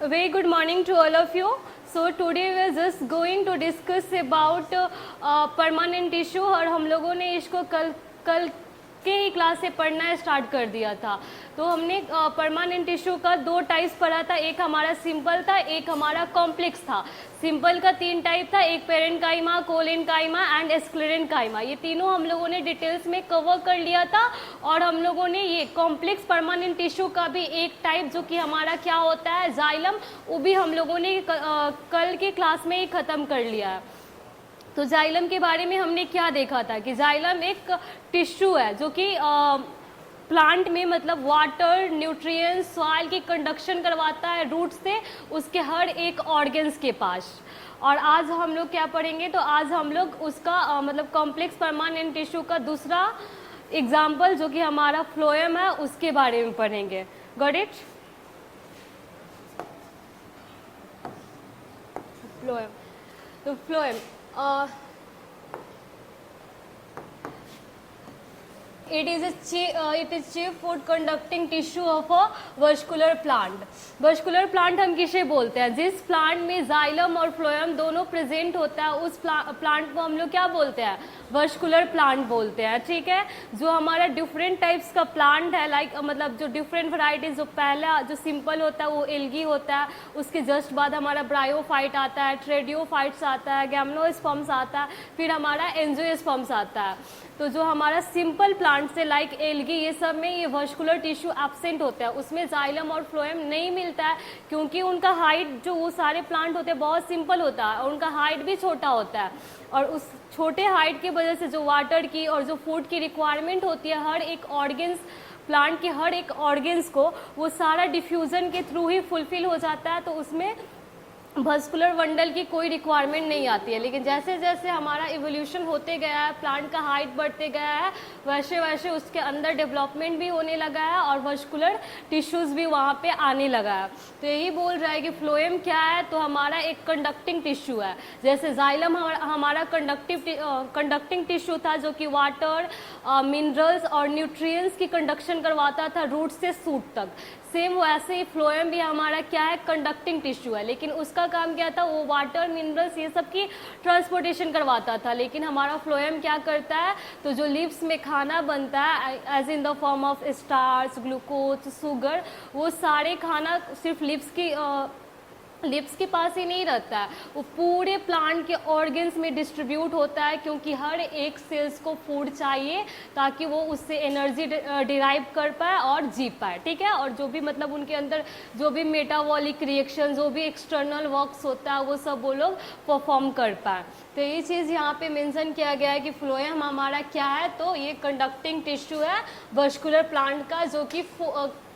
Very good morning to all of you. So today we are just going to discuss about permanent tissue और हम लोगों ने इसको कल कल के ही क्लास से पढ़ना स्टार्ट कर दिया था। तो हमने परमानेंट टिश्यू का दो टाइप्स पढ़ा था, एक हमारा सिंपल था, एक हमारा कॉम्प्लेक्स था। सिंपल का तीन टाइप था, एक पेरेन्काइमा, कोलेनकाइमा एंड स्क्लेरेन्काइमा। ये तीनों हम लोगों ने डिटेल्स में कवर कर लिया था। और हम लोगों ने ये कॉम्प्लेक्स परमानेंट टिश्यू का भी एक टाइप जो कि हमारा क्या होता है, जाइलम, वो भी हम लोगों ने कल के क्लास में ही ख़त्म कर लिया है। तो जाइलम के बारे में हमने क्या देखा था कि जाइलम एक टिश्यू है जो कि प्लांट में मतलब वाटर, न्यूट्रिएंट्स, सॉइल की कंडक्शन करवाता है रूट से उसके हर एक ऑर्गन्स के पास। और आज हम लोग क्या पढ़ेंगे, तो आज हम लोग उसका मतलब कॉम्प्लेक्स परमानेंट टिश्यू का दूसरा एग्जाम्पल जो कि हमारा फ्लोएम है उसके बारे में पढ़ेंगे। Got it? फ्लोएम, तो phloem it is chief food conducting tissue of a vascular plant। vascular plant हम किसे बोलते हैं, जिस प्लांट में जाइलम और फ्लोएम दोनों प्रेजेंट होता है उस प्लांट को हम लोग क्या बोलते हैं, vascular प्लांट बोलते हैं। ठीक है, जो हमारा डिफरेंट टाइप्स का प्लांट है, लाइक मतलब जो डिफरेंट वैरायटीज, जो पहला जो सिंपल होता है वो एल्गी होता है, उसके जस्ट बाद हमारा ब्रायोफाइट आता है, ट्रेडियोफाइट्स आता है, गैमनोस्पर्म्स आता है, फिर हमारा एंजियोस्पर्म्स आता है। तो जो हमारा सिंपल प्लांट से लाइक एल्गी, ये सब में ये वस्कुलर टिश्यू एब्सेंट होता है, उसमें जाइलम और फ्लोएम नहीं मिलता है क्योंकि उनका हाइट, जो वो सारे प्लांट होते हैं बहुत सिंपल होता है और उनका हाइट भी छोटा होता है। और उस छोटे हाइट की वजह से जो वाटर की और जो फूड की रिक्वायरमेंट होती है हर एक ऑर्गन्स, प्लांट के हर एक ऑर्गन्स को, वो सारा डिफ्यूज़न के थ्रू ही फुलफिल हो जाता है। तो उसमें वस्कुलर वंडल की कोई रिक्वायरमेंट नहीं आती है। लेकिन जैसे जैसे हमारा इवोल्यूशन होते गया है, प्लांट का हाइट बढ़ते गया है, वैसे वैसे उसके अंदर डेवलपमेंट भी होने लगा है और वस्कुलर टिश्यूज़ भी वहाँ पे आने लगा है। तो यही बोल रहा है कि फ्लोएम क्या है, तो हमारा एक कंडक्टिंग टिश्यू है। जैसे जाइलम हमारा कंडक्टिंग टिश्यू था जो कि वाटर, मिनरल्स और न्यूट्रिएंट्स की कंडक्शन करवाता था रूट से सूट तक। सेम वैसे ही फ्लोएम भी हमारा क्या है, कंडक्टिंग टिश्यू है। लेकिन उसका काम क्या था, वो वाटर, मिनरल्स ये सब की ट्रांसपोर्टेशन करवाता था। लेकिन हमारा फ्लोएम क्या करता है, तो जो लिप्स में खाना बनता है as in the form of starch, glucose, sugar, वो सारे खाना सिर्फ लिप्स के पास ही नहीं रहता है, वो पूरे प्लांट के ऑर्गन्स में डिस्ट्रीब्यूट होता है क्योंकि हर एक सेल्स को फूड चाहिए ताकि वो उससे एनर्जी डिराइव कर पाए और जी पाए। ठीक है, और जो भी मतलब उनके अंदर जो भी मेटाबॉलिक रिएक्शन, जो भी एक्सटर्नल वर्क्स होता है वो सब वो लोग परफॉर्म कर पाए। तो ये चीज़ यहाँ पे मेंशन किया गया है कि फ्लोएम हमारा क्या है, तो ये कंडक्टिंग टिश्यू है वस्कुलर प्लांट का, जो कि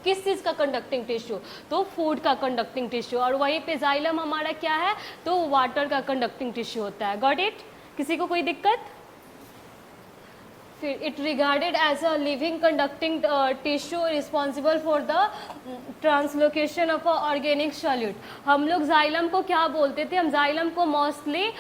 किस चीज़ का कंडक्टिंग टिश्यू, तो फूड का कंडक्टिंग टिश्यू। और वहीं पे जाइलम हमारा क्या है, तो वाटर का कंडक्टिंग टिश्यू होता है। Got it? किसी को कोई दिक्कत? फिर it regarded as a living conducting tissue responsible for the translocation of a organic solute. हम लोग जाइलम को क्या बोलते थे, हम जाइलम को मोस्टली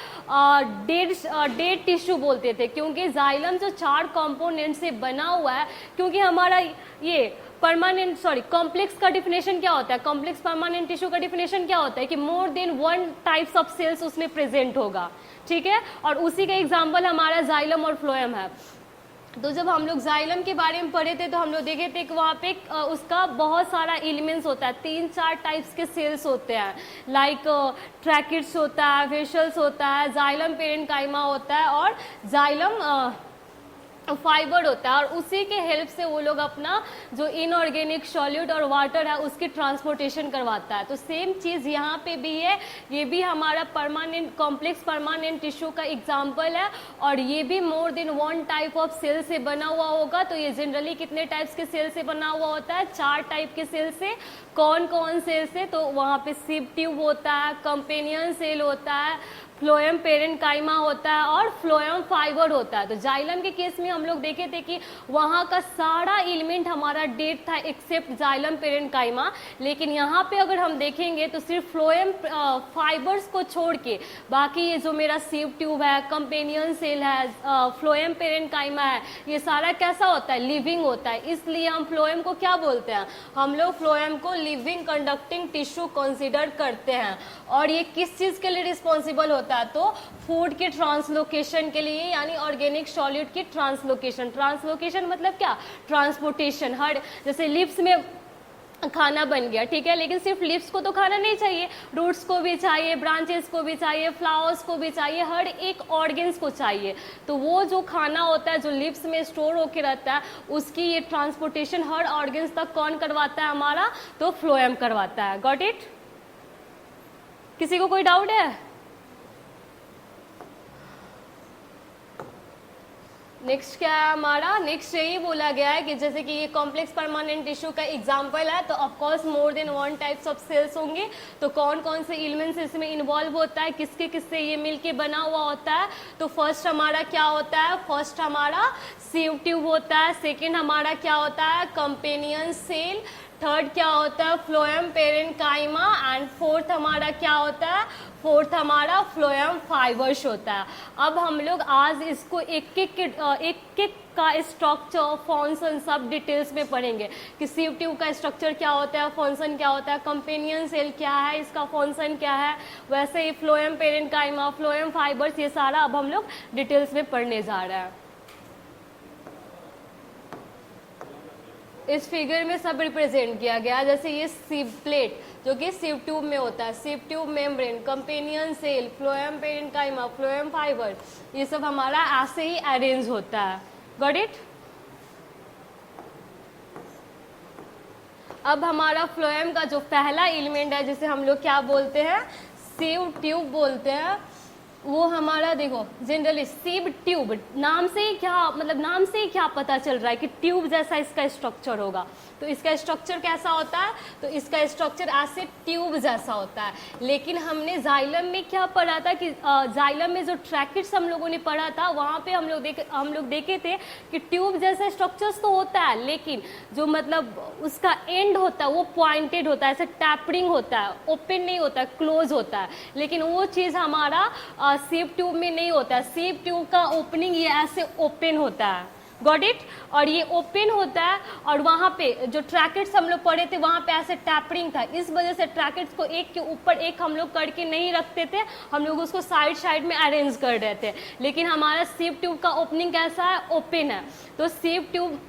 डेड टिश्यू बोलते थे क्योंकि जाइलम जो 4 कंपोनेंट से बना हुआ है, क्योंकि हमारा ये कॉम्प्लेक्स का डिफिनेशन क्या होता है, कॉम्प्लेक्स परमानेंट टिश्यू का डिफिनेशन क्या होता है कि more than 1 types of cells उसमें प्रेजेंट होगा। ठीक है, और उसी का एग्जांपल हमारा जाइलम और फ्लोएम है। तो जब हम लोग जाइलम के बारे में पढ़े थे तो हम लोग देखे थे कि वहाँ पे उसका बहुत सारा एलिमेंट्स होता है, 3-4 टाइप्स के सेल्स होते हैं, लाइक ट्रैकिड्स होता है, वेशल्स होता है, जाइलम पेरेन्काइमा होता है और जाइलम फाइबर होता है। और उसी के हेल्प से वो लोग अपना जो इनऑर्गेनिक सॉल्यूट और वाटर है उसकी ट्रांसपोर्टेशन करवाता है। तो सेम चीज़ यहाँ पे भी है, ये भी हमारा परमानेंट कॉम्प्लेक्स परमानेंट टिश्यू का एग्जांपल है और ये भी more than 1 type of cell से बना हुआ होगा। तो ये जनरली कितने टाइप्स के सेल से बना हुआ होता है, 4 टाइप के सेल से। कौन कौन सेल से, तो वहाँ पे सिव ट्यूब होता है, कंपेनियन सेल होता है, फ्लोएम पेरेंट काइमा होता है और फ्लोएम फाइबर होता है। तो जाइलम के केस में हम लोग देखे थे कि वहाँ का सारा एलिमेंट हमारा डेड था एक्सेप्ट जाइलम पेरेंट काइमा, लेकिन यहाँ पे अगर हम देखेंगे तो सिर्फ फ्लोएम फाइबर्स को छोड़ के बाकी ये जो मेरा सीव ट्यूब है, कंपेनियन सेल है, फ्लोएम पेरेंट काइमा है, ये सारा कैसा होता है, लिविंग होता है। इसलिए हम फ्लोएम को क्या बोलते हैं, हम लोग फ्लोएम को लिविंग कंडक्टिंग टिश्यू कंसीडर करते हैं। और ये किस चीज़ के लिए रिस्पॉन्सिबल होता है, तो फूड के ट्रांसलोकेशन के लिए, यानी ऑर्गेनिक सॉल्यूट की ट्रांसलोकेशन। ट्रांसलोकेशन मतलब क्या, ट्रांसपोर्टेशन। हर जैसे लिप्स में खाना बन गया, ठीक है, लेकिन सिर्फ लिप्स को तो खाना नहीं चाहिए, रूट्स को भी चाहिए, ब्रांचेस को भी चाहिए, फ्लावर्स को भी चाहिए, हर एक ऑर्गन्स को चाहिए। तो वो जो खाना होता है जो लिप्स में स्टोर होके रहता है, उसकी ये ट्रांसपोर्टेशन हर ऑर्गन्स तक कौन करवाता है हमारा, तो फ्लोएम करवाता है। Got it? किसी को कोई डाउट है? नेक्स्ट क्या है हमारा, नेक्स्ट यही बोला गया है कि जैसे कि ये कॉम्प्लेक्स परमानेंट टिश्यू का एग्जांपल है, तो of course more than one types of cells होंगे। तो कौन कौन से एलिमेंट्स इसमें इन्वॉल्व होता है, किसके किससे ये मिलके बना हुआ होता है। तो फर्स्ट हमारा क्या होता है, फर्स्ट हमारा सीव ट्यूब होता है, सेकेंड हमारा क्या होता है, कंपेनियन सेल, थर्ड क्या होता है, फ्लोएम पेरेंट काइमा, एंड फोर्थ हमारा क्या होता है, फोर्थ हमारा फ्लोएम फाइबर्स होता है। अब हम लोग आज इसको एक एक का स्ट्रक्चर, फंक्शन सब डिटेल्स में पढ़ेंगे कि सीव ट्यूब का स्ट्रक्चर क्या होता है, फंक्शन क्या होता है, कंपेनियन सेल क्या है, इसका फंक्शन क्या है, वैसे ही phloem parenchyma, phloem fibres, ये सारा अब हम लोग डिटेल्स में पढ़ने जा रहे हैं। इस फिगर में सब रिप्रेजेंट किया गया, जैसे ये सीव प्लेट जो कि सीव ट्यूब में होता है, sieve tube membrane, companion cell, phloem parenchyma, phloem fibre, ये सब हमारा ऐसे ही अरेंज होता है। Got it? अब हमारा फ्लोएम का जो पहला एलिमेंट है जिसे हम लोग क्या बोलते हैं, सीव ट्यूब बोलते हैं, वो हमारा देखो जनरली सीव ट्यूब, नाम से ही क्या मतलब, नाम से ही क्या पता चल रहा है कि ट्यूब जैसा इसका स्ट्रक्चर होगा। तो इसका स्ट्रक्चर कैसा होता है, तो इसका स्ट्रक्चर ऐसे ट्यूब जैसा होता है। लेकिन हमने जाइलम में क्या पढ़ा था कि जाइलम में जो ट्रैकेट्स हम लोगों ने पढ़ा था, वहाँ पे हम लोग देखे थे कि ट्यूब जैसा स्ट्रक्चर्स तो होता है, लेकिन जो मतलब उसका एंड होता है वो पॉइंटेड होता है, ऐसे टैपरिंग होता है, ओपन नहीं होता है, क्लोज होता है। लेकिन वो चीज़ हमारा सीव ट्यूब में नहीं होता है। सीव ट्यूब का ओपनिंग ये ऐसे ओपन होता है। Got it? और ये ओपन होता है, और वहाँ पे जो ट्रैकेट्स हम लोग पढ़े थे वहाँ पे ऐसे टैपरिंग था। इस वजह से ट्रैकेट्स को एक के ऊपर एक हम लोग करके नहीं रखते थे, हम लोग उसको साइड साइड में अरेंज कर रहे थे। लेकिन हमारा सीव ट्यूब का ओपनिंग कैसा है, ओपन है। तो सीव ट्यूब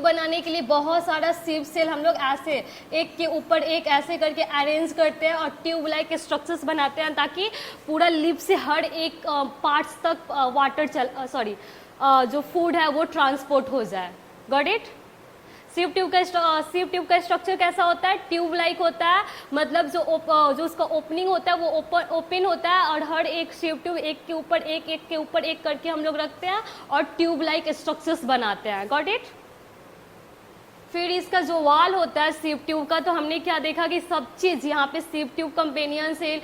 बनाने के लिए बहुत सारा सीव सेल हम लोग ऐसे एक के ऊपर एक ऐसे करके अरेंज करते हैं और ट्यूब लाइक स्ट्रक्चर्स बनाते हैं, ताकि पूरा लिप से हर एक पार्ट्स तक वाटर जो फूड है वो ट्रांसपोर्ट हो जाए। Got it? सीव ट्यूब का स्ट्रक्चर कैसा होता है, ट्यूब लाइक होता है, मतलब जो उसका ओपनिंग होता है वो ओपन होता है, और हर एक सीव ट्यूब एक के ऊपर एक करके हम लोग रखते हैं और ट्यूब लाइक स्ट्रक्चर्स बनाते हैं। Got it? फिर इसका जो वाल होता है सीव ट्यूब का, तो हमने क्या देखा कि सब चीज़ यहाँ पे sieve tube, companion cell,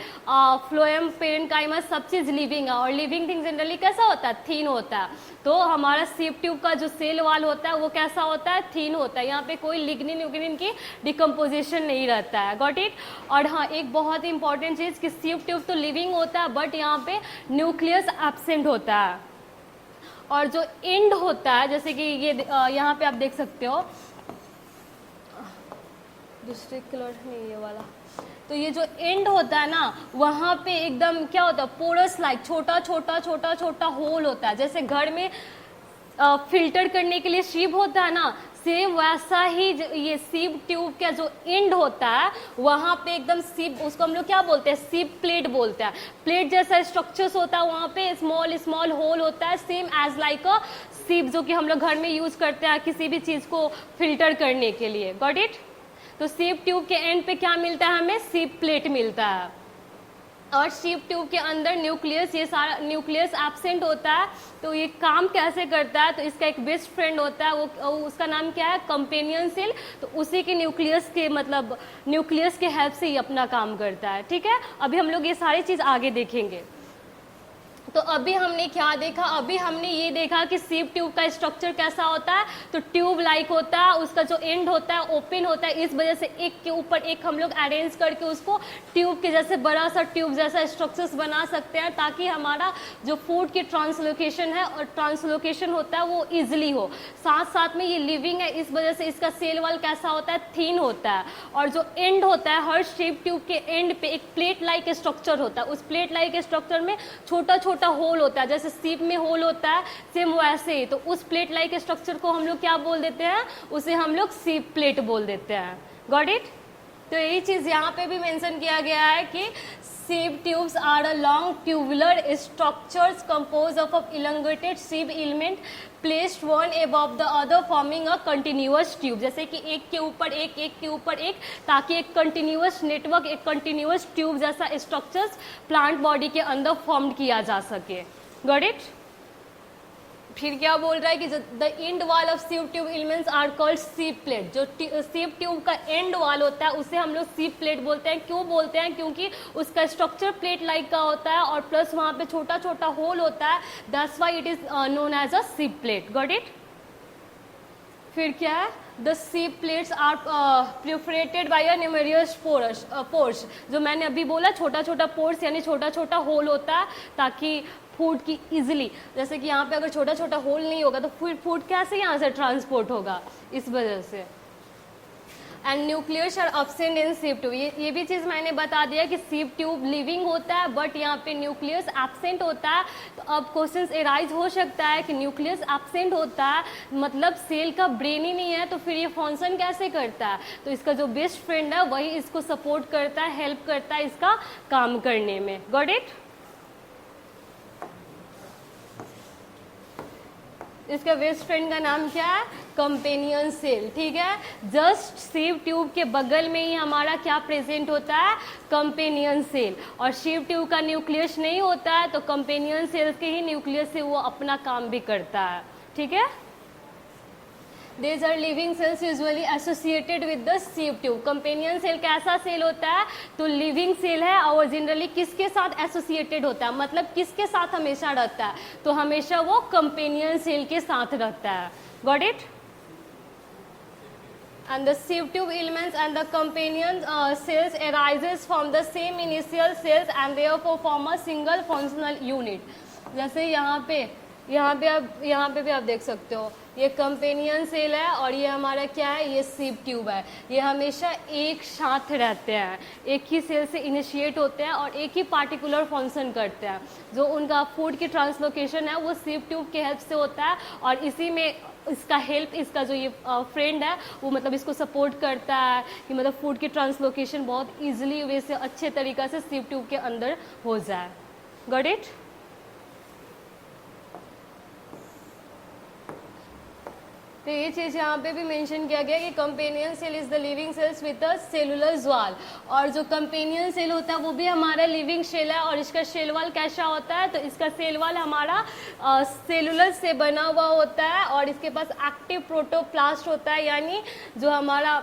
phloem parenchyma, सब चीज़ लिविंग है। और लिविंग थिंग जनरली कैसा होता है, थीन होता है। तो हमारा सीव ट्यूब का जो सेल वाल होता है वो कैसा होता है, थीन होता है। यहाँ पे कोई लिग्निन यूग्निन की डिकम्पोजिशन नहीं रहता है। Got it? और हाँ, एक बहुत ही इंपॉर्टेंट चीज़ कि सीव ट्यूब तो लिविंग होता है, बट यहाँ पे न्यूक्लियस एब्सेंट होता है। और जो एंड होता है, जैसे कि ये यहाँ पे आप देख सकते हो, दूसरे कलर नहीं ये वाला, तो ये जो एंड होता है ना, वहाँ पे एकदम क्या होता है, पोरस लाइक छोटा होल होता है। जैसे घर में फिल्टर करने के लिए सीव होता है ना, सेम वैसा ही ये सीव ट्यूब का जो एंड होता है वहाँ पे एकदम सीव, उसको हम लोग क्या बोलते हैं, सीव प्लेट बोलते हैं। प्लेट जैसा स्ट्रक्चर्स होता है, वहाँ पे स्मॉल होल होता है, सेम एज लाइक अ सीव, जो कि हम लोग घर में यूज करते हैं किसी भी चीज़ को फिल्टर करने के लिए। Got it? तो सीव ट्यूब के एंड पे क्या मिलता है हमें, सीव प्लेट मिलता है। और सीव ट्यूब के अंदर न्यूक्लियस, ये सारा न्यूक्लियस एब्सेंट होता है। तो ये काम कैसे करता है, तो इसका एक बेस्ट फ्रेंड होता है, वो उसका नाम क्या है, कंपेनियन सेल। तो उसी के न्यूक्लियस के हेल्प से ही अपना काम करता है। ठीक है, अभी हम लोग ये सारी चीज़ आगे देखेंगे। तो अभी हमने क्या देखा, अभी हमने ये देखा कि सीप ट्यूब का स्ट्रक्चर कैसा होता है, तो ट्यूब लाइक होता है, उसका जो एंड होता है ओपन होता है, इस वजह से एक के ऊपर एक हम लोग अरेंज करके उसको ट्यूब के जैसे बड़ा सा ट्यूब जैसा स्ट्रक्चर्स बना सकते हैं, ताकि हमारा जो फूड की ट्रांसलोकेशन है और ट्रांसलोकेशन होता है वो ईजिली हो। साथ साथ में ये लिविंग है, इस वजह से इसका सेल वॉल कैसा होता है, थिन होता है, और जो एंड होता है हर शेप ट्यूब के एंड पे एक प्लेट लाइक स्ट्रक्चर होता है, उस प्लेट लाइक स्ट्रक्चर में छोटा छोटा होल होता है, जैसे सीप में होल होता है सेम वैसे ही। तो उस प्लेट लाइक स्ट्रक्चर को हम लोग क्या बोल देते हैं, उसे हम लोग सीप प्लेट बोल देते हैं। Got it? तो यही चीज यहाँ पे भी मेंशन किया गया है कि sieve tubes are a long tubular structures composed of elongated sieve element placed one above the other forming a continuous tube। जैसे कि एक के ऊपर एक के ऊपर एक, ताकि एक कंटिन्यूअस नेटवर्क, एक कंटिन्यूअस ट्यूब जैसा स्ट्रक्चर्स प्लांट बॉडी के अंदर फॉर्म किया जा सके। Got it? फिर क्या बोल रहा है कि the end wall of sieve tube elements are called sieve plate. जो सीप ट्यूब का एंड वॉल होता है उसे हम लोग सीप प्लेट बोलते हैं। क्यों बोलते हैं? क्योंकि उसका स्ट्रक्चर प्लेट लाइक का होता है और प्लस वहाँ पे छोटा छोटा होल होता है, that's why it is known as a sieve plate. Got it? फिर क्या है, the sieve plates are perforated by a numerous pores. जो मैंने अभी बोला छोटा छोटा पोर्स यानी छोटा छोटा होल होता है, ताकि फूड की इजिली, जैसे कि यहाँ पे अगर छोटा छोटा होल नहीं होगा तो फूड कैसे यहाँ से ट्रांसपोर्ट होगा, इस वजह से। And nucleus are absent in sieve tube. ये भी चीज़ मैंने बता दिया कि सीप ट्यूब लिविंग होता है बट यहाँ पे न्यूक्लियस एब्सेंट होता है। तो अब क्वेश्चन एराइज हो सकता है कि न्यूक्लियस एब्सेंट होता है मतलब सेल का ब्रेन ही नहीं है, तो फिर ये फंक्शन कैसे करता है? तो इसका जो बेस्ट फ्रेंड है वही इसको सपोर्ट करता है, हेल्प करता है इसका काम करने में। Got it? इसका बेस्ट फ्रेंड का नाम क्या है? Companion cell. ठीक है, जस्ट सीप ट्यूब के बगल में ही हमारा क्या प्रेजेंट होता है? Companion cell. और सीप ट्यूब का न्यूक्लियस नहीं होता है तो कंपेनियन सेल के ही न्यूक्लियस से वो अपना काम भी करता है। ठीक है, These are living cells usually associated with the sieve tube। Companion cell कैसा सेल होता है? तो लिविंग सेल है और जनरली किसके साथ एसोसिएटेड होता है, मतलब किसके साथ हमेशा रहता है? तो हमेशा वो कंपेनियन सेल के साथ रहता है। Got it? And the sieve tube elements and the companion cells arises from the same initial cells and therefore form a single functional unit। जैसे यहाँ पे भी आप देख सकते हो, ये कंपेनियन सेल है और ये हमारा क्या है? ये सीप ट्यूब है। ये हमेशा एक साथ रहते हैं, एक ही सेल से इनिशिएट होते हैं और एक ही पार्टिकुलर फंक्शन करते हैं। जो उनका फूड की ट्रांसलोकेशन है वो सीप ट्यूब के हेल्प से होता है और इसी में इसका हेल्प, इसका जो ये फ्रेंड है वो मतलब इसको सपोर्ट करता है कि मतलब फूड की ट्रांसलोकेशन बहुत ईजिली वैसे अच्छे तरीक़े से सीप ट्यूब के अंदर हो जाए। Got it? तो ये चीज़ यहाँ पे भी मेंशन किया गया कि companion cell is the living cells with a cellular wall. और जो कंपेनियन सेल होता है वो भी हमारा लिविंग सेल है और इसका सेल वॉल कैसा होता है? तो इसका सेल वॉल हमारा सेलुलर से बना हुआ होता है और इसके पास एक्टिव प्रोटोप्लास्ट होता है, यानी जो हमारा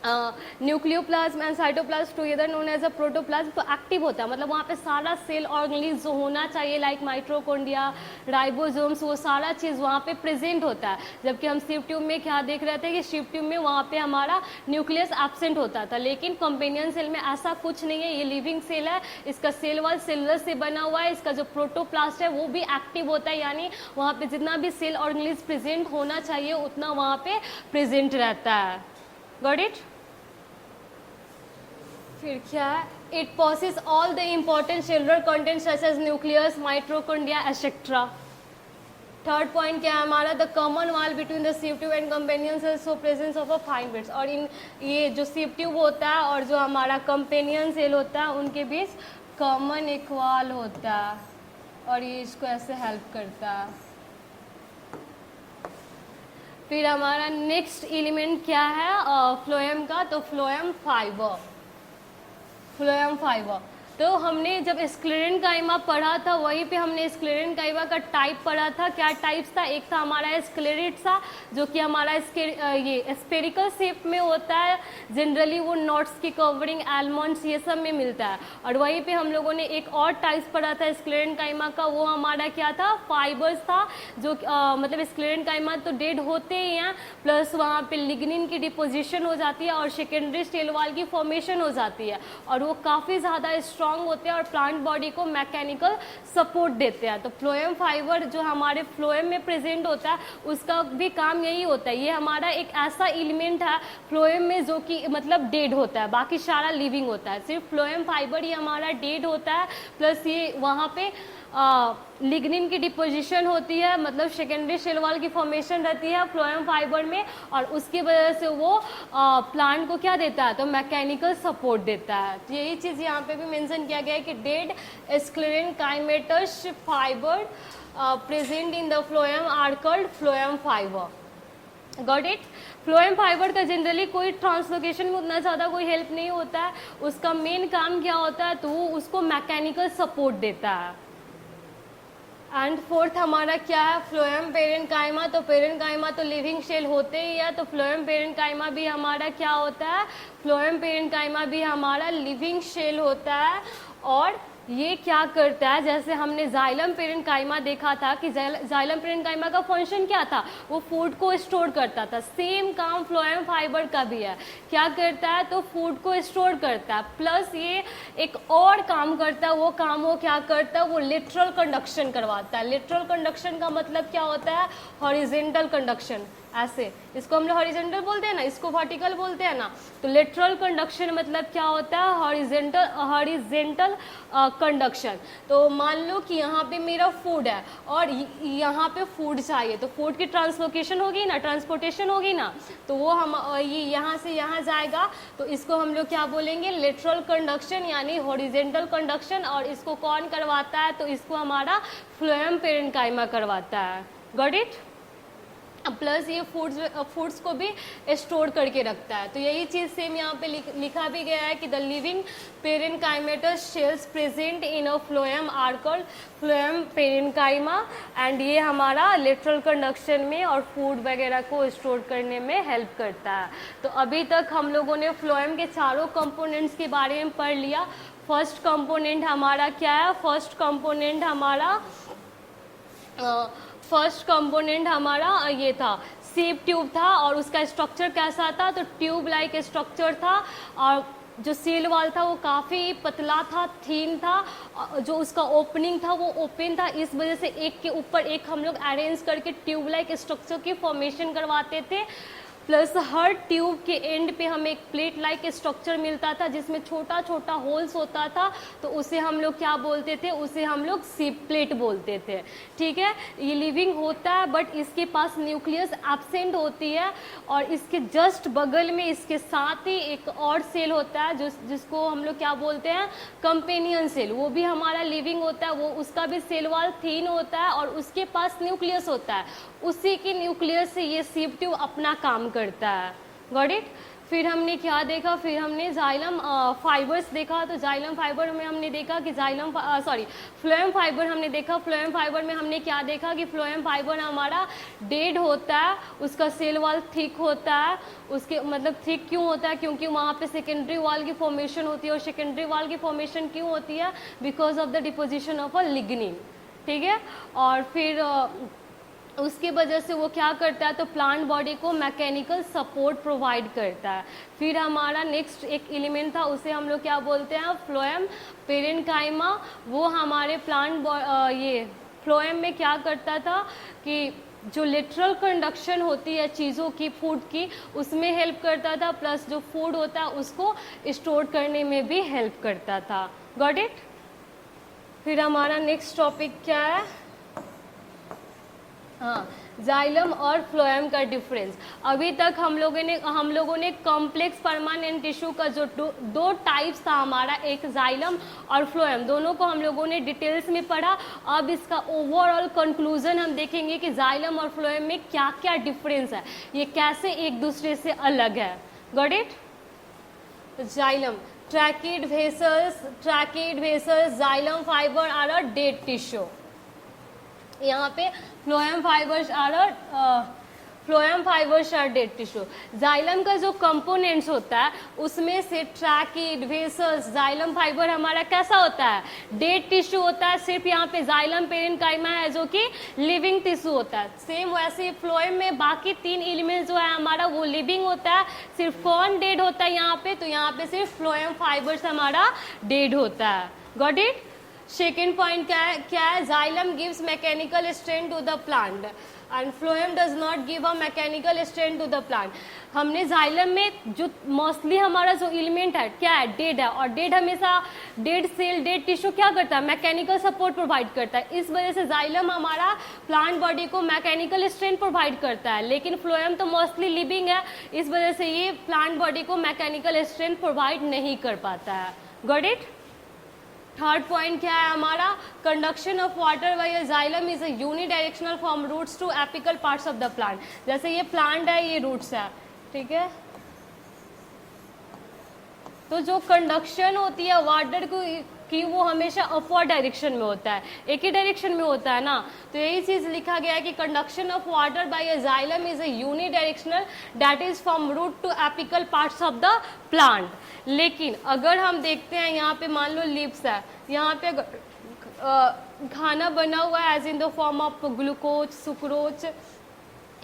nucleoplasm and cytoplasm together known as a protoplasm. तो एक्टिव होता है मतलब वहाँ पे सारा सेल ऑर्गेनिज्म जो होना चाहिए लाइक माइट्रोकोंड्रिया, राइबोसोम्स, वो सारा चीज़ वहाँ पे प्रेजेंट होता है। जबकि हम सीप ट्यूब में क्या देख रहे थे कि सीप ट्यूब में वहाँ पे हमारा न्यूक्लियस एब्सेंट होता था, लेकिन कंपेनियन सेल में ऐसा कुछ नहीं है। ये लिविंग सेल है, इसका सेल वॉल सेलुलर से बना हुआ है, इसका जो प्रोटोप्लास्ट है वो भी एक्टिव होता है, यानी वहाँ पे जितना भी सेल ऑर्गेनिज्म प्रेजेंट होना चाहिए उतना वहाँ पे प्रेजेंट रहता है। Got it? फिर क्या है? It possess all the important cellular content such as nucleus, mitochondria etcetera. Third point क्या है हमारा? The common wall between the sieve tube and companion cell so presence of a fine bits. और इन ये जो सीप ट्यूब होता है और जो हमारा कंपेनियन सेल होता है उनके बीच कॉमन एक वॉल होता है और ये इसको ऐसे हेल्प करता है। फिर हमारा नेक्स्ट एलिमेंट क्या है फ्लोएम का? तो फ्लोएम फाइबर। फ्लोएम फाइबर तो हमने जब स्क्लेरेनकाइमा पढ़ा था वहीं पे हमने स्क्लेरेनकाइमा का टाइप पढ़ा था। क्या टाइप्स था? एक था हमारा स्क्लेरेट्सा जो कि हमारा ये स्पेरिकल शेप में होता है, जनरली वो नट्स की कवरिंग, आलमंड्स ये सब में मिलता है। और वहीं पे हम लोगों ने एक और टाइप्स पढ़ा था स्क्लेरेनकाइमा का, वो हमारा क्या था? फाइबर्स था, जो मतलब स्क्लेरेनकाइमा तो डेड होते ही हैं, प्लस वहाँ पे लिग्निन की डिपोजिशन हो जाती है और सेकेंडरी सेल वॉल की फॉर्मेशन हो जाती है, और वो काफ़ी ज़्यादा स्ट्रांग होते हैं और प्लांट बॉडी को मैकेनिकल सपोर्ट देते हैं। तो फ्लोएम फाइबर जो हमारे फ्लोएम में प्रेजेंट होता है उसका भी काम यही होता है। ये हमारा एक ऐसा एलिमेंट है फ्लोएम में जो कि मतलब डेड होता है, बाकी सारा लिविंग होता है, सिर्फ फ्लोएम फाइबर ही हमारा डेड होता है। प्लस ये वहाँ पे लिग्निन की डिपोजिशन होती है, मतलब सेकेंडरी सेल वॉल की फॉर्मेशन रहती है फ्लोएम फाइबर में, और उसकी वजह से वो प्लांट को क्या देता है? तो मैकेनिकल सपोर्ट देता है। तो यही चीज़ यहाँ पे भी मेंशन किया गया है कि dead sclerenchymatous fibre present in the phloem are called phloem fibre. Got it? Phloem fibre का जनरली कोई ट्रांसलोकेशन में उतना ज़्यादा कोई हेल्प नहीं होता है, उसका मेन काम क्या होता है? तो वो उसको मैकेनिकल सपोर्ट देता है। एंड फोर्थ हमारा क्या है? Phloem parenchyma. तो पेरेन्काइमा तो लिविंग सेल होते ही है, तो फ्लोएम पेरेन्काइमा भी हमारा क्या होता है? फ्लोएम पेरेन्काइमा भी हमारा लिविंग सेल होता है। और ये क्या करता है? जैसे हमने जाइलम पेरेन्काइमा देखा था कि जाइलम पेरेन्काइमा का फंक्शन क्या था? वो फूड को स्टोर करता था। सेम काम फ्लोएम फाइबर का भी है। क्या करता है? तो फूड को स्टोर करता है, प्लस ये एक और काम करता है। वो काम वो क्या करता है? वो लेटरल कंडक्शन करवाता है। लेटरल कंडक्शन का मतलब क्या होता है? Horizontal conduction. ऐसे इसको हम लोग हॉरिजेंटल बोलते हैं ना, इसको वर्टिकल बोलते हैं ना। तो लेटरल कंडक्शन मतलब क्या होता है? Horizontal conduction. तो मान लो कि यहाँ पे मेरा फूड है और यहाँ पे फूड चाहिए, तो फूड की ट्रांसलोकेशन होगी ना, ट्रांसपोर्टेशन होगी ना, तो वो हम ये यहाँ से यहाँ जाएगा, तो इसको हम लोग क्या बोलेंगे? लेटरल कंडक्शन यानी हॉरिजेंटल कंडक्शन। और इसको कौन करवाता है? तो इसको हमारा फ्लोएम पेरेन्काइमा करवाता है। Got it? प्लस ये फूड्स को भी स्टोर करके रखता है। तो यही चीज़ सेम यहाँ पे लिखा भी गया है कि the living parenchymatous cells present in a phloem are called phloem parenchyma, and ये हमारा लेटरल कंडक्शन में और फूड वगैरह को स्टोर करने में हेल्प करता है। तो अभी तक हम लोगों ने फ्लोएम के चारों कंपोनेंट्स के बारे में पढ़ लिया। फर्स्ट कंपोनेंट हमारा क्या है? फर्स्ट कंपोनेंट हमारा ये था, सेप ट्यूब था, और उसका स्ट्रक्चर कैसा था? तो ट्यूब लाइक स्ट्रक्चर था, और जो सील वॉल था वो काफ़ी पतला था, थीन था, जो उसका ओपनिंग था वो ओपन था। इस वजह से एक के ऊपर एक हम लोग अरेंज करके ट्यूब लाइक स्ट्रक्चर की फॉर्मेशन करवाते थे। प्लस हर ट्यूब के एंड पे हमें एक प्लेट लाइक स्ट्रक्चर मिलता था जिसमें छोटा छोटा होल्स होता था, तो उसे हम लोग क्या बोलते थे? उसे हम लोग सीप प्लेट बोलते थे। ठीक है, ये लिविंग होता है बट इसके पास न्यूक्लियस एब्सेंट होती है, और इसके जस्ट बगल में इसके साथ ही एक और सेल होता है जिसको हम लोग क्या बोलते हैं? Companion cell. वो भी हमारा लिविंग होता है, वो उसका भी सेल वॉल थिन होता है और उसके पास न्यूक्लियस होता है। उसी के न्यूक्लियस से ये सीप ट्यूब अपना काम करता है। Got it? फिर हमने क्या देखा? फिर हमने जाइलम फाइबर्स देखा। तो जाइलम फाइबर में हमने देखा कि फ्लोएम फाइबर हमने देखा। फ्लोएम फाइबर में हमने क्या देखा कि फ्लोएम फाइबर हमारा डेड होता है, उसका सेल वॉल थिक होता है। उसके मतलब थिक क्यों होता है? क्योंकि वहाँ पे सेकेंडरी वॉल की फॉर्मेशन होती है, और सेकेंडरी वॉल की फॉर्मेशन क्यों होती है? Because of the deposition of a lignin. ठीक है, और फिर उसकी वजह से वो क्या करता है? तो प्लांट बॉडी को मैकेनिकल सपोर्ट प्रोवाइड करता है। फिर हमारा नेक्स्ट एक एलिमेंट था, उसे हम लोग क्या बोलते हैं? Phloem parenchyma. वो हमारे ये फ्लोएम में क्या करता था कि जो लिटरल कंडक्शन होती है चीज़ों की, फूड की, उसमें हेल्प करता था, प्लस जो फूड होता है उसको स्टोर करने में भी हेल्प करता था। Got it? फिर हमारा नेक्स्ट टॉपिक क्या है? हाँ, जाइलम और फ्लोएम का डिफरेंस। अभी तक हम लोगों ने कॉम्प्लेक्स परमानेंट टिश्यू का जो दो टाइप्स था हमारा, एक जाइलम और फ्लोएम, दोनों को हम लोगों ने डिटेल्स में पढ़ा। अब इसका ओवरऑल कंक्लूजन हम देखेंगे कि जाइलम और फ्लोएम में क्या क्या डिफरेंस है, ये कैसे एक दूसरे से अलग है। Got it? Xylem trachid vessels, xylem fiber are a dead tissue. यहाँ पे phloem fibers are dead tissue. Xylem का जो कंपोनेंट्स होता है उसमें से ट्रैकिड, वेसल्स, जाइलम फाइबर हमारा कैसा होता है, डेड टिश्यू होता है. सिर्फ यहाँ पे जाइलम पेरेन्काइमा है जो कि लिविंग टिश्यू होता है. सेम वैसे फ्लोएम में बाकी 3 एलिमेंट जो है हमारा वो लिविंग होता है. सिर्फ कौन डेड होता है यहाँ पे, तो यहाँ पे सिर्फ फ्लोएम फाइबर्स हमारा डेड होता है. Got it. सेकेंड पॉइंट क्या है, xylem gives mechanical strength to the plant and phloem does not give a mechanical strength to the plant. हमने जाइलम में जो मोस्टली हमारा जो एलिमेंट है क्या है, डेड है. और डेड हमेशा, डेड सेल, डेड टिश्यू क्या करता है, मैकेनिकल सपोर्ट प्रोवाइड करता है. इस वजह से जाइलम हमारा प्लांट बॉडी को मैकेनिकल स्ट्रेंथ प्रोवाइड करता है. लेकिन फ्लोएम तो मोस्टली लिविंग है, इस वजह से ये प्लांट बॉडी को मैकेनिकल स्ट्रेंथ प्रोवाइड नहीं कर पाता है. Got it. थर्ड पॉइंट क्या है हमारा, conduction of water by xylem is a unidirectional from roots to apical parts of the plant. जैसे ये प्लांट है, ये रूट्स है, ठीक है. तो जो कंडक्शन होती है वाटर को कि वो हमेशा अपवर्ड डायरेक्शन में होता है, एक ही डायरेक्शन में होता है ना. तो यही चीज लिखा गया है कि conduction of water by a xylem is a unidirectional that is from root to apical parts of the plant. लेकिन अगर हम देखते हैं यहाँ पे मान लो लीव्स है, यहाँ पे खाना बना हुआ है as in the form of glucose, sucrose,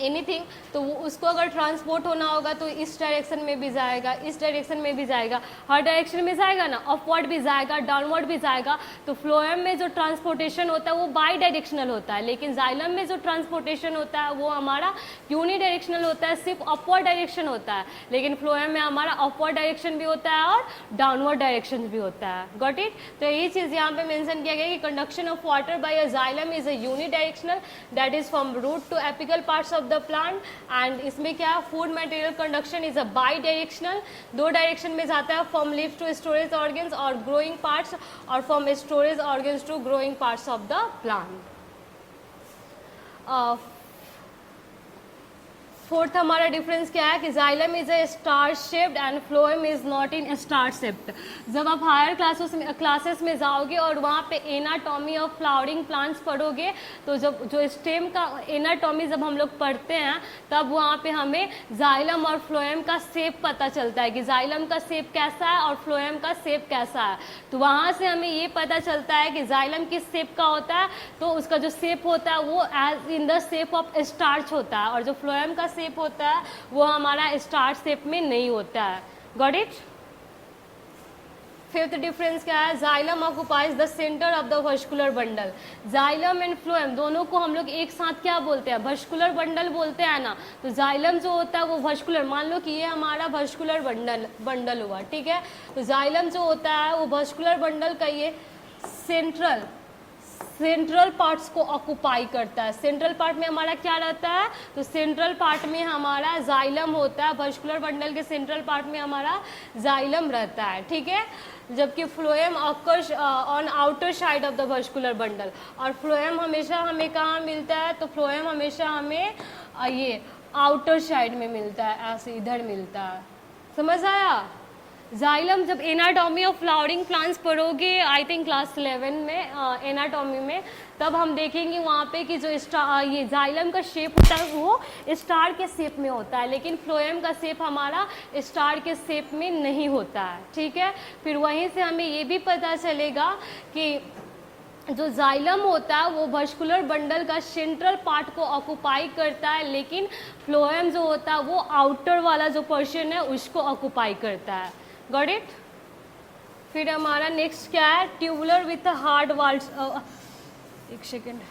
anything, तो वो उसको अगर ट्रांसपोर्ट होना होगा तो इस डायरेक्शन में भी जाएगा, इस डायरेक्शन में भी जाएगा, हर डायरेक्शन में जाएगा ना, अपवर्ड भी जाएगा, डाउनवर्ड भी जाएगा. तो फ्लोएम में जो ट्रांसपोर्टेशन होता है वो बाई डायरेक्शनल होता है. लेकिन जाइलम में जो ट्रांसपोर्टेशन होता है वो हमारा यूनी डायरेक्शनल होता है, सिर्फ अपवर्ड डायरेक्शन होता है. लेकिन फ्लोएम में हमारा अपवर्ड डायरेक्शन भी होता है और डाउनवर्ड डायरेक्शन भी होता है. Got it. तो यही चीज़ यहाँ पे मेंशन किया गया कि conduction of water by a xylem is a unidirectional that is from root to apical parts of the plant. And इसमें क्या है, food material conduction is a bidirectional, 2 direction में जाता है, from leaves to storage organs और growing parts, और from storage organs to growing parts of the plant. Fourth हमारा difference क्या है कि xylem is a star shaped and phloem is not in star shaped. जब आप हायर क्लासेस में जाओगे और वहाँ पे एनाटॉमी ऑफ फ्लावरिंग प्लांट्स पढ़ोगे, तो जब जो स्टेम का एनाटॉमी जब हम लोग पढ़ते हैं तब वहाँ पे हमें जाइलम और फ्लोएम का शेप पता चलता है कि जाइलम का शेप कैसा है और फ्लोएम का शेप कैसा है. तो वहाँ से हमें ये पता चलता है कि जाइलम किस शेप का होता है, तो उसका जो शेप होता है वो as in the shape of starch होता है, और जो फ्लोएम का शेप होता है वो हमारा स्टार शेप में नहीं होता है. Got it. फिफ्थ डिफरेंस क्या है, xylem occupies the centre of the vascular bundle. Xylem and phloem दोनों को हम लोग एक साथ क्या बोलते हैं, वर्स्कुलर बंडल बोलते हैं ना. तो जाइलम जो होता है वो वर्स्कुलर, मान लो कि ये हमारा वर्स्कुलर बंडल हुआ, ठीक है. तो जाइलम जो होता है वो वर्स्कुलर बंडल का ये सेंट्रल पार्ट्स को ऑक्युपाई करता है. सेंट्रल पार्ट में हमारा क्या रहता है, तो सेंट्रल पार्ट में हमारा जाइलम होता है, वर्स्कुलर बंडल के सेंट्रल पार्ट में हमारा जाइलम रहता है, ठीक है. जबकि phloem occurs on outer side of the vascular bundle. और फ्लोएम हमेशा हमें कहाँ मिलता है, तो फ्लोएम हमेशा हमें ये आउटर साइड में मिलता है, ऐसे इधर मिलता है. समझ आया. जाइलम जब एनाटॉमी ऑफ फ्लावरिंग प्लांट्स पढ़ोगे आई थिंक क्लास 11 में एनाटॉमी में, तब हम देखेंगे वहाँ पे कि जो ये जाइलम का शेप होता है वो स्टार के शेप में होता है, लेकिन फ्लोएम का शेप हमारा स्टार के शेप में नहीं होता है, ठीक है. फिर वहीं से हमें ये भी पता चलेगा कि जो जाइलम होता है वो वर्स्कुलर बंडल का सेंट्रल पार्ट को ऑक्युपाई करता है, लेकिन फ्लोएम जो होता है वो आउटर वाला जो पोर्शन है उसको ऑक्युपाई करता है. Got it. फिर हमारा नेक्स्ट क्या है, ट्यूबुलर विथ हार्ड वाल्ड, एक second,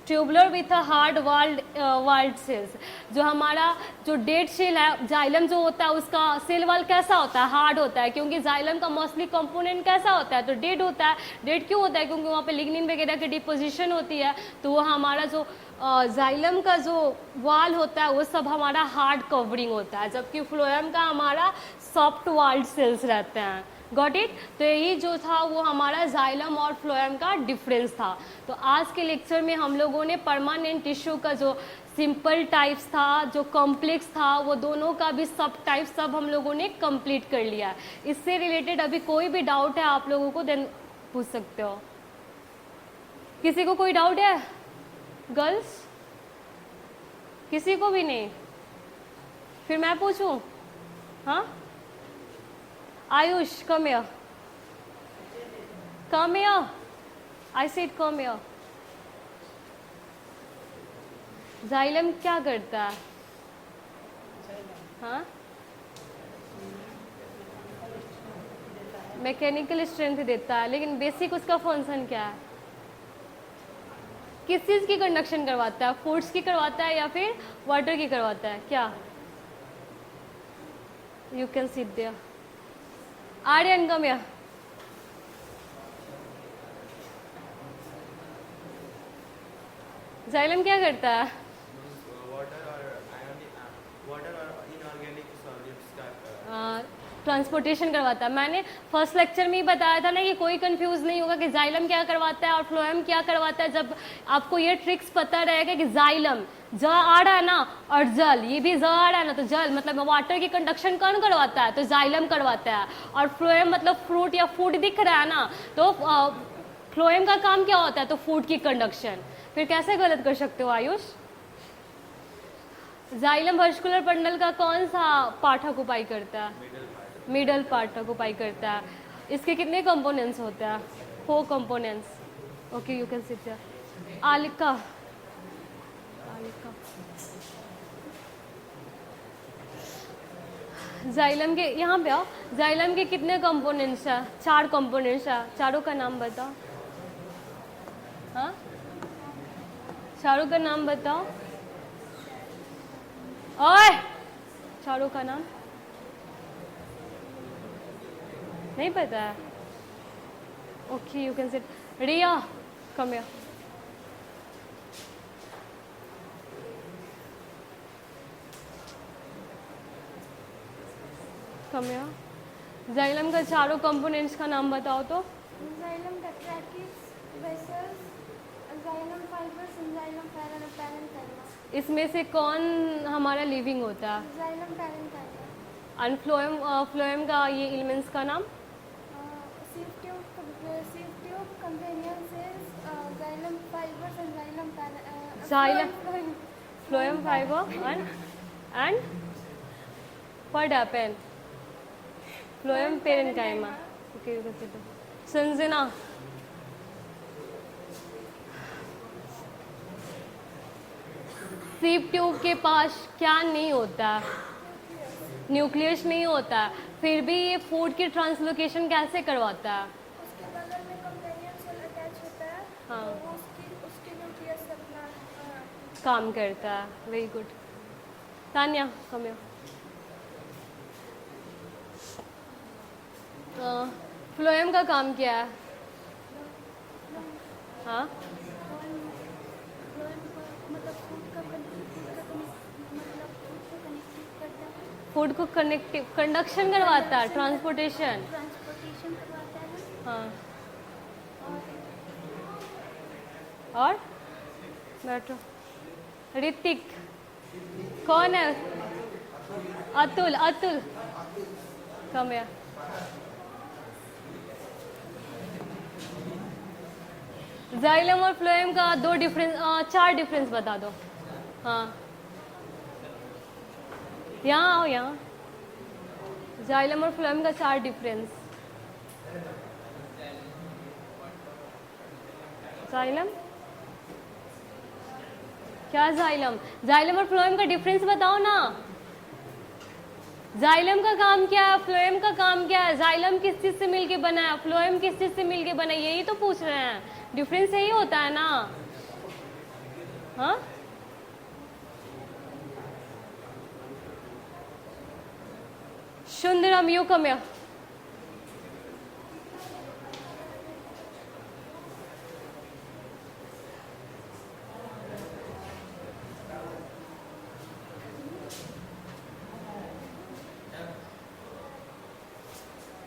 tubular with hard walled cells. जो हमारा जो डेड सेल है, जाइलम जो होता है उसका सेल वाल कैसा होता है, हार्ड होता है, क्योंकि जाइलम का मोस्टली कंपोनेंट कैसा होता है, तो डेड होता है. डेड क्यों होता है, क्योंकि वहाँ पे लिग्निन वगैरह की डिपोजिशन होती है. तो वो हमारा जो जाइलम का जो वाल होता है वो सब हमारा हार्ड कवरिंग होता है, जबकि फ्लोएम का हमारा सॉफ्ट वाल्ड सेल्स रहते हैं. Got it. तो यही जो था वो हमारा जाइलम और फ्लोएम का डिफरेंस था. तो आज के लेक्चर में हम लोगों ने परमानेंट टिश्यू का जो सिंपल टाइप्स था, जो कॉम्प्लेक्स था, वो दोनों का भी सब टाइप सब हम लोगों ने कंप्लीट कर लिया है। इससे रिलेटेड अभी कोई भी डाउट है आप लोगों को देन पूछ सकते हो। किसी को कोई डाउट है? गर्ल्स किसी को भी नहीं? फिर मैं पूछूं? हाँ, आयुष कम here, come here, I said come here. Xylem क्या करता है? हाँ, मैकेनिकल स्ट्रेंथ देता है, लेकिन बेसिक उसका फंक्शन क्या है? किस चीज़ की कंडक्शन करवाता है? फूड्स की करवाता है या फिर वाटर की करवाता है? क्या? You can sit there. Aryan come here. Xylem क्या करता है? ट्रांसपोर्टेशन करवाता है। मैंने फर्स्ट लेक्चर में ही बताया था ना कि कोई कंफ्यूज नहीं होगा कि जाइलम क्या करवाता है और फ्लोएम क्या करवाता है। जब आपको ये ट्रिक्स पता रहेगा कि जाइलम ज आ रहा है ना, और जल ये भी ज आ रहा है ना, तो जल मतलब वाटर की कंडक्शन कौन करवाता है? तो जाइलम करवाता है। और फ्लोएम मतलब फ्रूट या फूड दिख रहा है ना, तो फ्लोएम का काम क्या होता है? तो फूड की कंडक्शन। फिर कैसे गलत कर सकते हो आयुष? जाइलम वर्स्कुलर बंडल का कौन सा पार्ट ऑक्युपाई करता है? मिडल पार्ट ऑक्युपाई करता है। इसके कितने कंपोनेंट्स होते हैं? 4 components. Okay, you can sit here. आलिका, आलिका जाइलम के यहाँ पे आओ। जाइलम के कितने कंपोनेंट्स है? 4 कंपोनेंट्स है। चारों का नाम बताओ। हाँ, चारों का नाम बताओ। ओए, चारों का नाम नहीं पता है? Okay, you can sit. Riya come here. Come here. Xylem का चारों कंपोनेंट्स का नाम बताओ तो। Xylem tetracis, vessels, xylem fibers, and xylem parenchyma. इसमें से कौन हमारा लिविंग होता है? Xylem parenchyma. और फ्लोएम फ्लोएम का ये एलिमेंट्स का नाम? Sieve tube companion cells, xylem fibers, and xylem Xylem- phloem fibre and what happened? Phloem parenchyma. Okay, you can seat. Sanjana, सीप ट्यूब के पास क्या नहीं होता? न्यूक्लियस नहीं होता, फिर भी ये फूड की ट्रांसलोकेशन कैसे करवाता है? उसके बगल में companion cell attach होता है, हाँ। तो वो उसके nucleus से अपना काम करता है। Very good. Tanya come here. Phloem का काम क्या है? हाँ, मतलब फूड का कनेक्ट करता है, फूड को कनेक्टिव कंडक्शन करवाता है, ट्रांसपोर्टेशन। ट्रांसपोर्टेशन करवाता है। हाँ, और बैठो। ऋतिक कौन है? अतुल, अतुल कम हियर। जाइलम और फ्लोएम का 4 डिफरेंस बता दो। हाँ, यहाँ आओ, यहाँ। जाइलम और फ्लोएम का 4 डिफरेंस। जाइलम क्या? जाइलम जाइलम और फ्लोएम का डिफरेंस बताओ ना। जाइलम का काम क्या है? फ्लोएम का काम क्या है? जाइलम किस चीज से मिलके बना है? फ्लोएम किस चीज से मिलके बना है? यही तो पूछ रहे हैं। डिफरेंस यही होता है ना? हाँ, Sundaram you come here.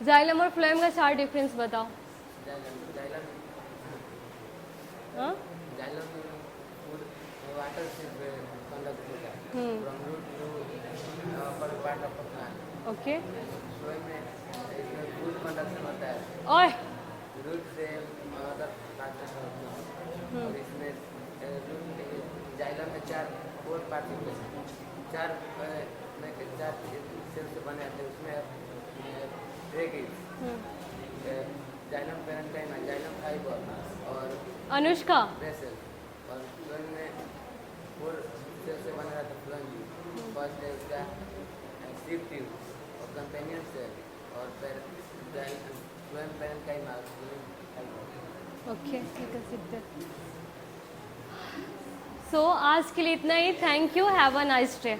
Xylem और फ्लोएम का 4 डिफरेंस बताओ। हाँ, conduct होता है हम्म, from root to upper part of the plant. Okay phloem में इसमें फूड कंडक्शन होता है और रूट से अदर पार्ट में होता है और इसमें रूट जाइलम में 4 पार्टिकल्स 4 सेल से बने आते हैं उसमें ट्रेगिड्स जाइलम पेरेंटाइम जाइलम फाइबर और अनुष्का बेसल और फ्लोएम में 4 सेल से बने रहते हैं फ्लोएम फर्स्ट है उसका सिप ट्यूब और कंपेनियन सेल और फिर फ्लोएम पेरेंटाइम ओके ठीक है सीखते सो आज के लिए इतना ही thank you have a nice day